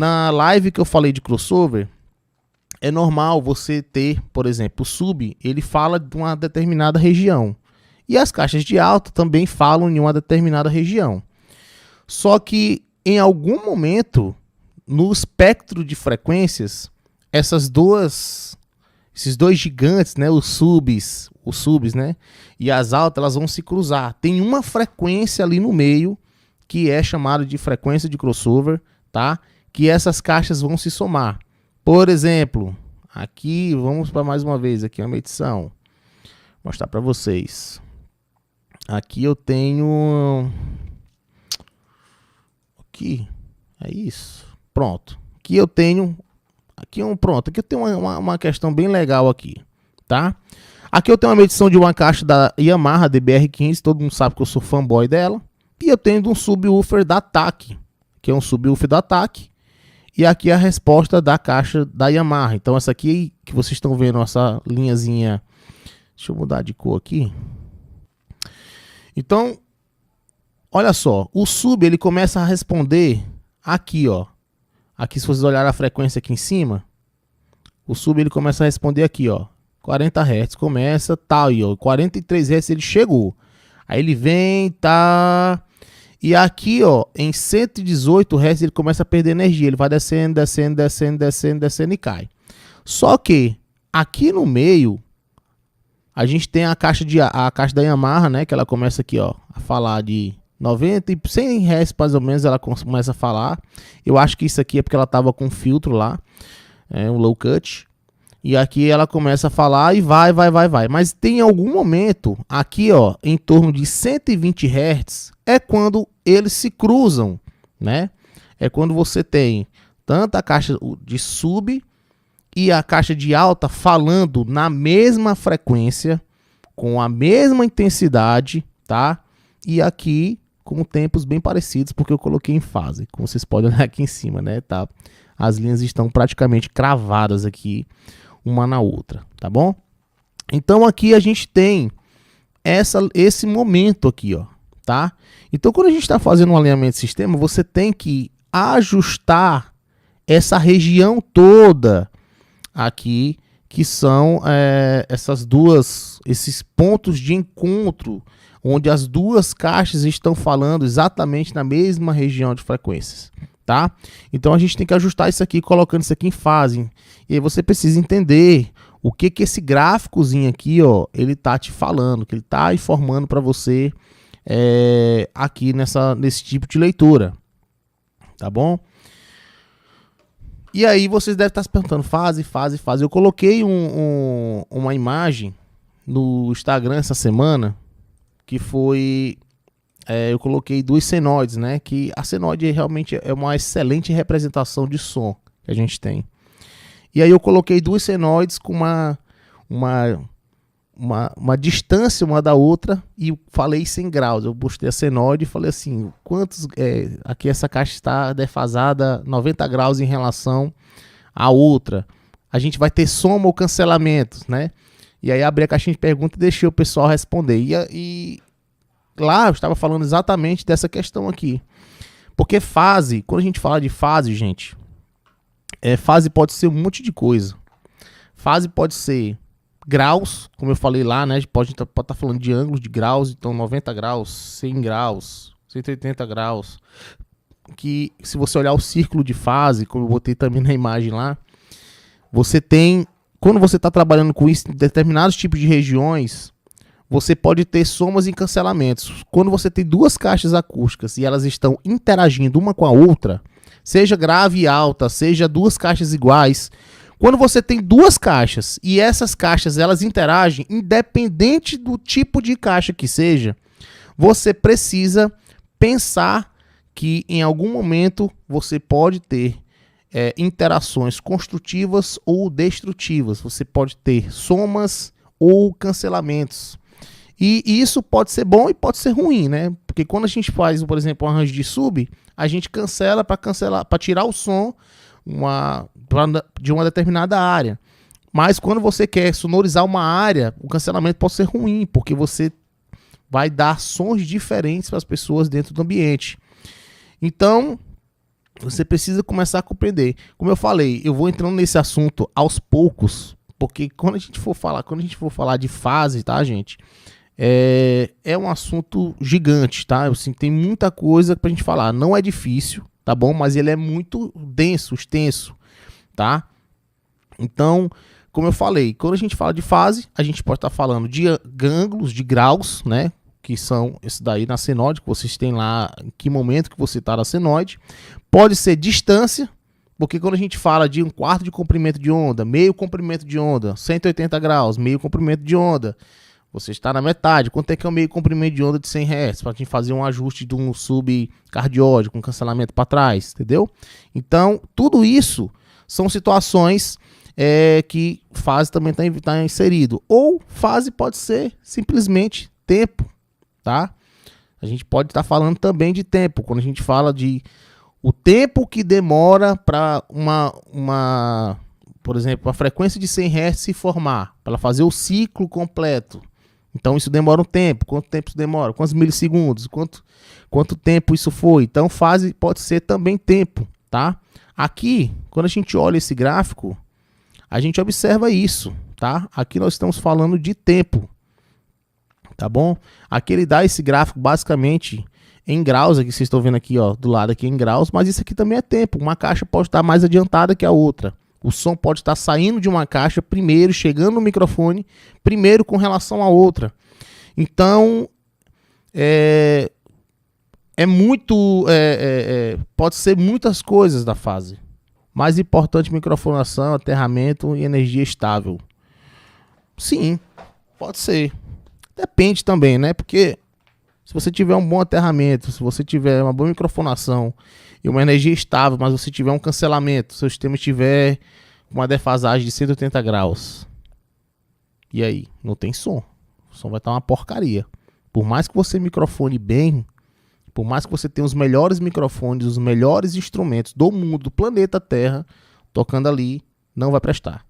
Na live que eu falei de crossover, é normal você ter, por exemplo, o sub, ele fala de uma determinada região. E as caixas de alta também falam em uma determinada região. Só que em algum momento, no espectro de frequências, esses dois gigantes, né, os subs, né, e as altas, elas vão se cruzar. Tem uma frequência ali no meio que é chamada de frequência de crossover, tá? Que essas caixas vão se somar. Por exemplo, aqui, vamos para mais uma vez aqui uma medição. Vou mostrar para vocês. Aqui eu tenho... Aqui, é isso. Pronto. Aqui eu tenho... Aqui eu tenho uma questão bem legal aqui, tá? Aqui eu tenho uma medição de uma caixa da Yamaha DBR15, todo mundo sabe que eu sou fanboy dela. E eu tenho de um subwoofer da TAC, que é um subwoofer da TAC. E aqui é a resposta da caixa da Yamaha. Então essa aqui que vocês estão vendo, essa linhazinha... Deixa eu mudar de cor aqui. Então, olha só. O sub, ele começa a responder aqui, ó. Aqui, se vocês olharem a frequência aqui em cima, o sub, ele começa a responder aqui, ó. 40 Hz. Começa, tal, e ó. 43 Hz ele chegou. Aí ele vem, tá... E aqui, ó, em 118 Hz ele começa a perder energia. Ele vai descendo, descendo, descendo, descendo, descendo e cai. Só que aqui no meio a gente tem a caixa da Yamaha, né, que ela começa aqui, ó, a falar de 90 e 100 Hz mais ou menos, ela começa a falar. Eu acho que isso aqui é porque ela tava com filtro lá, um low cut. E aqui ela começa a falar e vai. Mas tem algum momento aqui, ó, em torno de 120 Hz, é quando eles se cruzam, né? É quando você tem tanto a caixa de sub e a caixa de alta falando na mesma frequência, com a mesma intensidade, tá? E aqui com tempos bem parecidos, porque eu coloquei em fase, como vocês podem olhar aqui em cima, né? Tá? As linhas estão praticamente cravadas aqui, uma na outra, tá bom? Então aqui a gente tem esse momento aqui, ó, tá? Então quando a gente está fazendo um alinhamento de sistema, você tem que ajustar essa região toda aqui, que são esses pontos de encontro, onde as duas caixas estão falando exatamente na mesma região de frequências. Tá? Então a gente tem que ajustar isso aqui, colocando isso aqui em fase. E aí você precisa entender o que esse gráficozinho aqui, ó, ele tá te falando, que ele tá informando para você aqui nesse tipo de leitura. Tá bom? E aí vocês devem estar se perguntando, fase. Eu coloquei uma imagem no Instagram essa semana, que foi... eu coloquei duas senoides, né? Que a senoide realmente é uma excelente representação de som que a gente tem. E aí eu coloquei duas senoides com uma distância uma da outra e falei 100 graus. Eu postei a senoide e falei assim, aqui essa caixa está defasada 90 graus em relação à outra. A gente vai ter soma ou cancelamento, né? E aí abri a caixinha de perguntas e deixei o pessoal responder. E lá eu estava falando exatamente dessa questão aqui. Porque fase, quando a gente fala de fase, gente, fase pode ser um monte de coisa. Fase pode ser graus, como eu falei lá, né? A gente pode estar falando de ângulos de graus, então 90 graus, 100 graus, 180 graus. Que se você olhar o círculo de fase, como eu botei também na imagem lá, você tem, quando você está trabalhando com isso em determinados tipos de regiões, você pode ter somas e cancelamentos. Quando você tem duas caixas acústicas e elas estão interagindo uma com a outra, seja grave e alta, seja duas caixas iguais, quando você tem duas caixas e essas caixas elas interagem, independente do tipo de caixa que seja, você precisa pensar que em algum momento você pode ter interações construtivas ou destrutivas. Você pode ter somas ou cancelamentos. E isso pode ser bom e pode ser ruim, né? Porque quando a gente faz, por exemplo, um arranjo de sub, a gente cancela para tirar o som de uma determinada área. Mas quando você quer sonorizar uma área, o cancelamento pode ser ruim, porque você vai dar sons diferentes para as pessoas dentro do ambiente. Então, Você precisa começar a compreender. Como eu falei, eu vou entrando nesse assunto aos poucos, porque quando a gente for falar de fase, tá, gente? É um assunto gigante, tá? Assim, tem muita coisa pra gente falar. Não é difícil, tá bom? Mas ele é muito denso, extenso, tá? Então, como eu falei, quando a gente fala de fase, a gente pode estar falando de ângulos, de graus, né? Que são esse daí na senoide, que vocês têm lá, em que momento que você está na senoide. Pode ser distância, porque quando a gente fala de 1/4 de comprimento de onda, meio comprimento de onda, 180 graus, meio comprimento de onda, você está na metade. Quanto é que é o meio comprimento de onda de 100 Hz? Para a gente fazer um ajuste de um subcardióide com cancelamento para trás, entendeu? Então, tudo isso são situações que fase também está inserido. Ou fase pode ser simplesmente tempo, tá? A gente pode estar falando também de tempo, quando a gente fala de o tempo que demora para por exemplo, a frequência de 100 Hz se formar, para ela fazer o ciclo completo. Então isso demora um tempo. Quanto tempo isso demora? Quantos milissegundos? Quanto tempo isso foi? Então fase pode ser também tempo, tá? Aqui, quando a gente olha esse gráfico, a gente observa isso, tá? Aqui nós estamos falando de tempo, tá bom? Aqui ele dá esse gráfico basicamente em graus, aqui vocês estão vendo aqui, ó, do lado aqui em graus, mas isso aqui também é tempo. Uma caixa pode estar mais adiantada que a outra. O som pode estar saindo de uma caixa primeiro, chegando no microfone primeiro com relação à outra. Então, pode ser muitas coisas da fase. Mais importante, microfonação, aterramento e energia estável. Sim, pode ser. Depende também, né? Porque se você tiver um bom aterramento, se você tiver uma boa microfonação e uma energia estável, mas você tiver um cancelamento, seu sistema estiver com uma defasagem de 180 graus, e aí? Não tem som. O som vai estar uma porcaria. Por mais que você microfone bem, por mais que você tenha os melhores microfones, os melhores instrumentos do mundo, do planeta Terra, tocando ali, não vai prestar.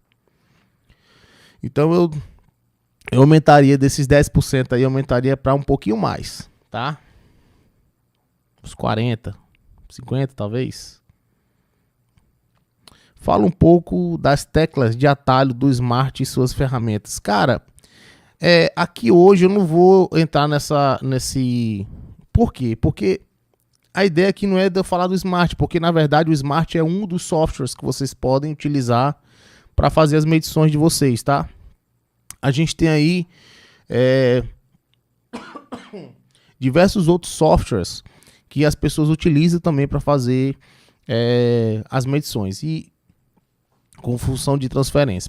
Então eu aumentaria desses 10% aí, aumentaria para um pouquinho mais, tá? Uns 40, 50 talvez. Fala um pouco das teclas de atalho do Smart e suas ferramentas. Cara, aqui hoje eu não vou entrar nesse... Por quê? Porque a ideia aqui não é de eu falar do Smart, porque na verdade o Smart é um dos softwares que vocês podem utilizar para fazer as medições de vocês, tá? A gente tem aí diversos outros softwares que as pessoas utilizam também para fazer as medições e com função de transferência.